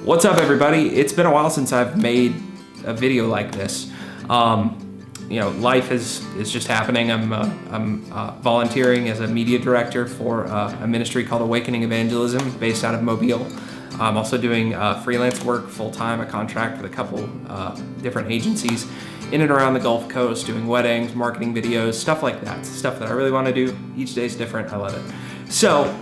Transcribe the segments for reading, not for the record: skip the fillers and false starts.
What's up, everybody? It's been a while since I've made a video like this. You know, life is just happening. I'm volunteering as a media director for a ministry called Awakening Evangelism based out of Mobile. I'm also doing freelance work full-time, a contract with a couple different agencies in and around the Gulf Coast, doing weddings, marketing videos, stuff like that. Stuff that I really want to do. Each day's different. I love it. So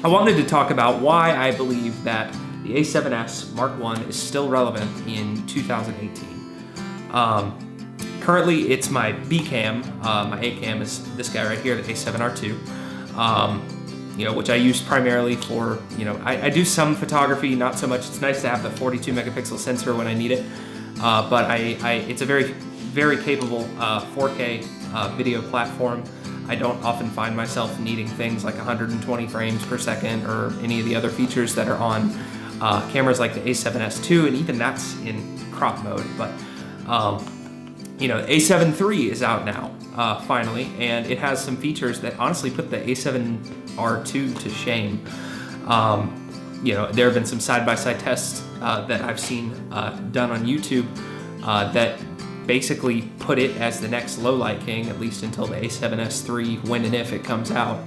I wanted to talk about why I believe that the A7S Mark I is still relevant in 2018. Currently, it's my B cam. My A cam is this guy right here, the A7R II. You know, which I use primarily for, you know, I do some photography, not so much. It's nice to have the 42 megapixel sensor when I need it, but it's a very capable 4K video platform. I don't often find myself needing things like 120 frames per second or any of the other features that are on cameras like the A7S II, and even that's in crop mode. But you know, the A7 III is out now, finally, and it has some features that honestly put the A7R II to shame. You know, there have been some side-by-side tests that I've seen done on YouTube that basically put it as the next low-light king, at least until the A7S III, when and if it comes out.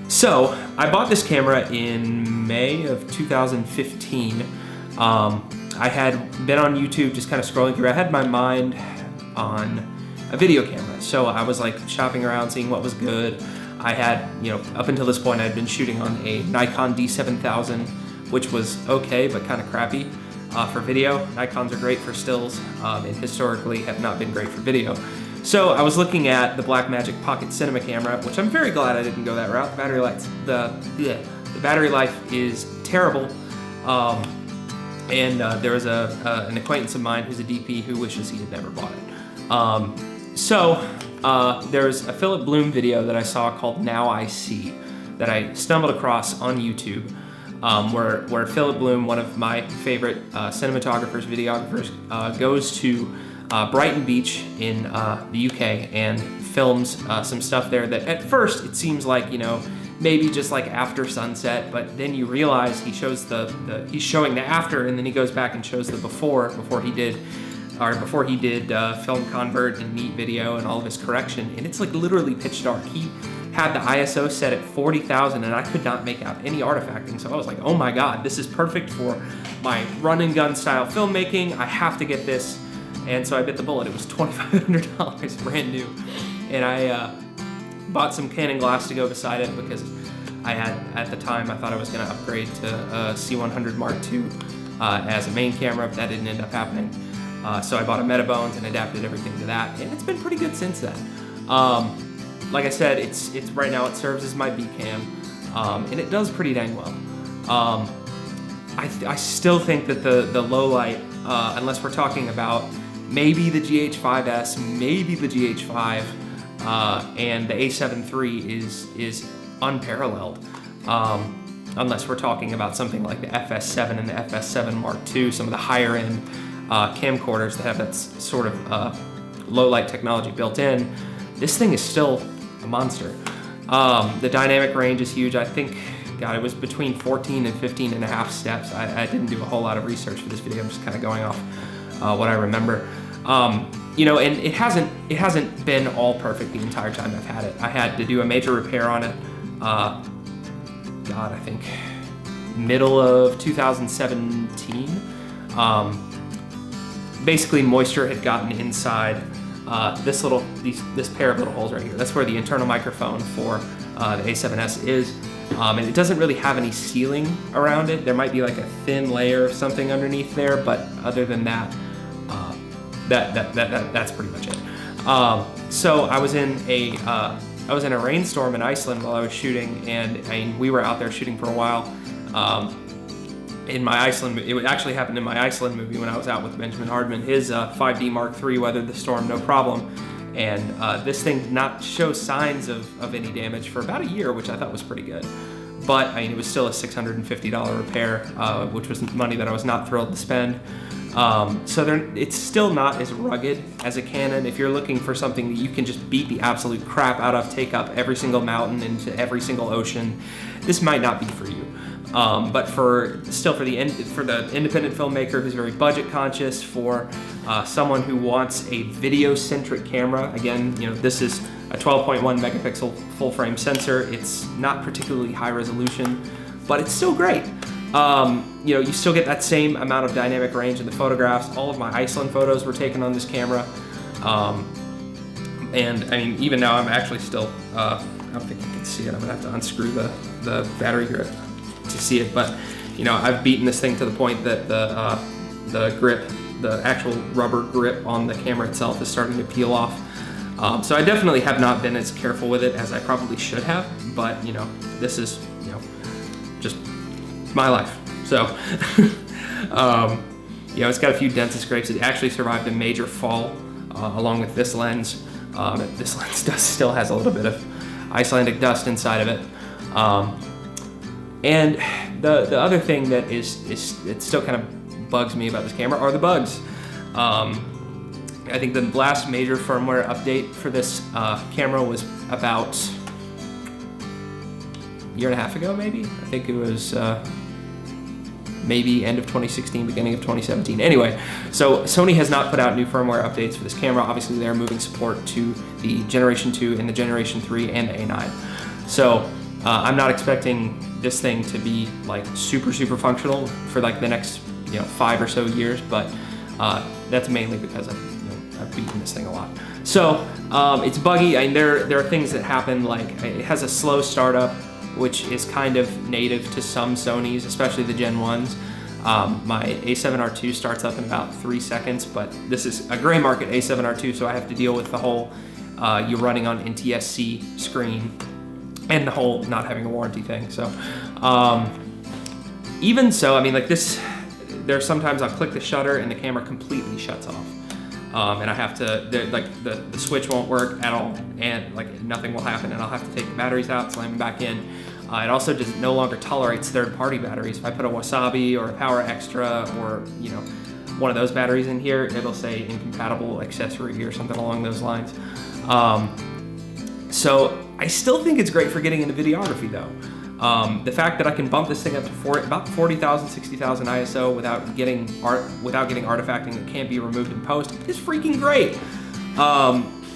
So I bought this camera in May of 2015. I had been on YouTube just kind of scrolling through. I had my mind on a video camera. So I was like shopping around, seeing what was good. I had, you know, up until this point, I'd been shooting on a Nikon D7000, which was okay, but kind of crappy for video. Nikons are great for stills, and historically have not been great for video. So I was looking at the Blackmagic Pocket Cinema camera, which I'm very glad I didn't go that route. The battery life is terrible. And there was an acquaintance of mine who's a DP who wishes he had never bought it. So there's a Philip Bloom video that I saw called Now I See that I stumbled across on YouTube, where Philip Bloom, one of my favorite cinematographers, videographers, goes to Brighton Beach in the UK and films some stuff there that at first it seems like, you know, maybe just like after sunset, but then you realize he shows he's showing the after, and then he goes back and shows the before he did film convert and neat video and all of his correction, and it's like literally pitch dark. He had the ISO set at 40,000 and I could not make out any artifacting, so I was like, oh my god, this is perfect for my run and gun style filmmaking. I have to get this. And so I bit the bullet. It was $2,500 brand new, and I bought some Canon glass to go beside it because I had, at the time, I thought I was going to upgrade to a C100 Mark II as a main camera, but that didn't end up happening. So I bought a Metabones and adapted everything to that, and it's been pretty good since then. Like I said, it's right now it serves as my B cam, and it does pretty dang well. I still think that the low light, unless we're talking about maybe the GH5S, maybe the GH5, and the A7 III is unparalleled. Unless we're talking about something like the FS7 and the FS7 Mark II, some of the higher end camcorders that have that sort of low light technology built in. This thing is still a monster. The dynamic range is huge. I think, God, it was between 14 and 15 and a half steps. I didn't do a whole lot of research for this video. I'm just kind of going off what I remember. You know, and it hasn't been all perfect the entire time I've had it. I had to do a major repair on it, God, I think middle of 2017. Basically, moisture had gotten inside this pair of little holes right here. That's where the internal microphone for the A7S is. And it doesn't really have any sealing around it. There might be like a thin layer of something underneath there, but other than that, that's pretty much it. So I was in a rainstorm in Iceland while I was shooting, and we were out there shooting for a while. In my Iceland, it actually happened in my Iceland movie when I was out with Benjamin Hardman. His 5D Mark III weathered the storm no problem, and this thing did not show signs of any damage for about a year, which I thought was pretty good. But I mean, it was still a $650 repair, which was money that I was not thrilled to spend. So it's still not as rugged as a Canon. If you're looking for something that you can just beat the absolute crap out of, take up every single mountain into every single ocean, this might not be for you. But for the independent filmmaker who's very budget conscious, for someone who wants a video-centric camera, again, you know, this is a 12.1 megapixel full-frame sensor. It's not particularly high resolution, but it's still great. You know, you still get that same amount of dynamic range in the photographs. All of my Iceland photos were taken on this camera. And I mean, even now I'm actually still, I don't think you can see it. I'm gonna have to unscrew the battery grip to see it. But, you know, I've beaten this thing to the point that the grip, the actual rubber grip on the camera itself is starting to peel off. So I definitely have not been as careful with it as I probably should have, but, you know, this is, you know, just my life. So, you know, it's got a few dents and scrapes. It actually survived a major fall along with this lens. This lens still has a little bit of Icelandic dust inside of it. And the other thing that it still kind of bugs me about this camera are the bugs. I think the last major firmware update for this camera was about a year and a half ago, maybe? I think it was maybe end of 2016, beginning of 2017. Anyway, so Sony has not put out new firmware updates for this camera. Obviously, they're moving support to the Generation 2 and the Generation 3 and the A9. So I'm not expecting this thing to be like super functional for like the next, you know, 5 or so years, but that's mainly because I've beaten this thing a lot. So it's buggy. I mean, there are things that happen, like it has a slow startup, which is kind of native to some Sonys, especially the Gen 1s. My A7R II starts up in about 3 seconds, but this is a gray market A7R II, so I have to deal with the whole you're running on NTSC screen and the whole not having a warranty thing. So even so, I mean, like this, there's sometimes I'll click the shutter and the camera completely shuts off. And I have to, the switch won't work at all, and like nothing will happen, and I'll have to take the batteries out, slam them back in. It also just no longer tolerates third-party batteries. If I put a Wasabi or a Power Extra or, you know, one of those batteries in here, it'll say incompatible accessory or something along those lines. So I still think it's great for getting into videography though. The fact that I can bump this thing up to about 40,000, 60,000 ISO without getting artifacting that can't be removed in post is freaking great.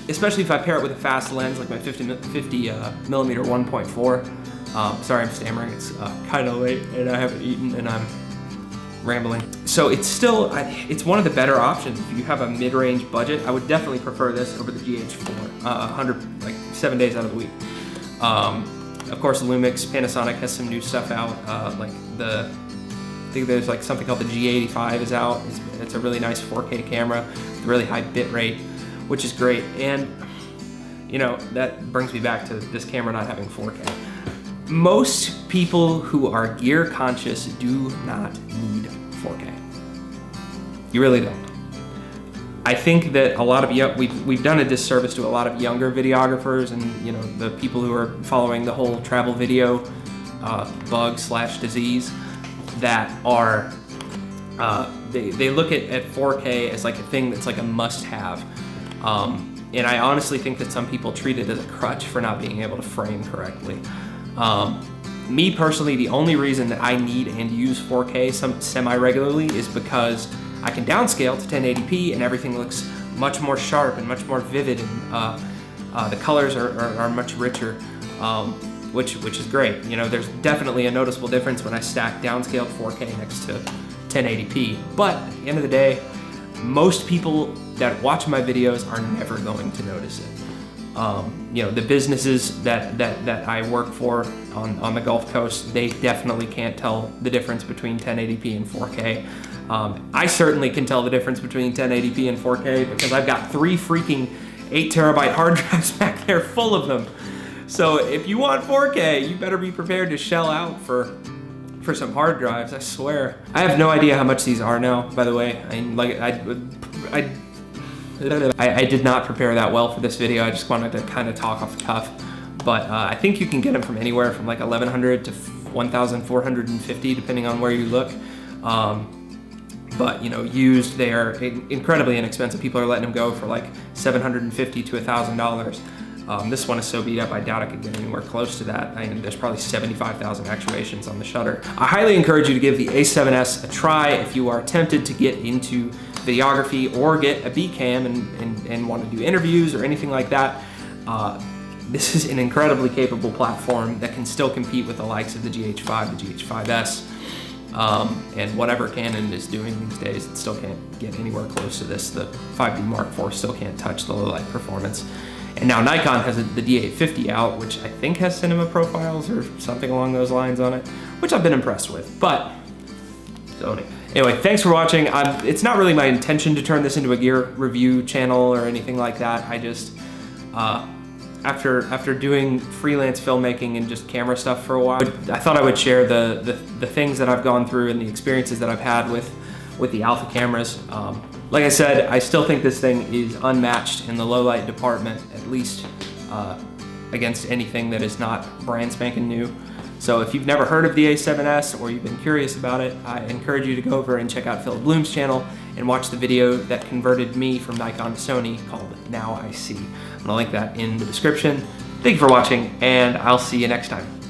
Especially if I pair it with a fast lens like my 50 millimeter 1.4. Sorry, I'm stammering. It's kind of late and I haven't eaten and I'm rambling. So it's still, it's one of the better options. If you have a mid-range budget, I would definitely prefer this over the GH4, like 7 days out of the week. Of course, Lumix, Panasonic has some new stuff out. Like I think there's like something called the G85 is out. It's a really nice 4K camera, with really high bit rate, which is great. And you know, that brings me back to this camera not having 4K. Most people who are gear conscious do not need 4K. You really don't. I think that a lot of we've done a disservice to a lot of younger videographers, and you know, the people who are following the whole travel video bug/disease that are they look at 4K as like a thing that's like a must-have, and I honestly think that some people treat it as a crutch for not being able to frame correctly. Me personally, the only reason that I need and use 4K semi-regularly is because I can downscale to 1080p and everything looks much more sharp and much more vivid, and the colors are much richer, which is great. You know, there's definitely a noticeable difference when I stack downscaled 4K next to 1080p. But at the end of the day, most people that watch my videos are never going to notice it. You know, the businesses that I work for on the Gulf Coast, they definitely can't tell the difference between 1080p and 4K. I certainly can tell the difference between 1080p and 4K because I've got 3 freaking 8 terabyte hard drives back there full of them. So if you want 4K, you better be prepared to shell out for some hard drives, I swear. I have no idea how much these are now, by the way. I mean, like, I did not prepare that well for this video. I just wanted to kind of talk off the cuff. But I think you can get them from anywhere from like 1,100 to 1,450, depending on where you look. But you know, used, they are incredibly inexpensive. People are letting them go for like $750 to $1,000. This one is so beat up, I doubt I could get anywhere close to that. There's probably 75,000 actuations on the shutter. I highly encourage you to give the A7S a try if you are tempted to get into videography or get a B cam and want to do interviews or anything like that. This is an incredibly capable platform that can still compete with the likes of the GH5, the GH5S, and whatever Canon is doing these days. It still can't get anywhere close to this. The 5D Mark IV still can't touch the low light performance. And now Nikon has the D850 out, which I think has cinema profiles or something along those lines on it, which I've been impressed with, but Sony. Anyway, thanks for watching. It's not really my intention to turn this into a gear review channel or anything like that. I just, after doing freelance filmmaking and just camera stuff for a while, I thought I would share the things that I've gone through and the experiences that I've had with the Alpha cameras. Like I said, I still think this thing is unmatched in the low light department, at least against anything that is not brand spanking new. So if you've never heard of the A7S or you've been curious about it, I encourage you to go over and check out Philip Bloom's channel and watch the video that converted me from Nikon to Sony called Now I See. I'm gonna link that in the description. Thank you for watching, and I'll see you next time.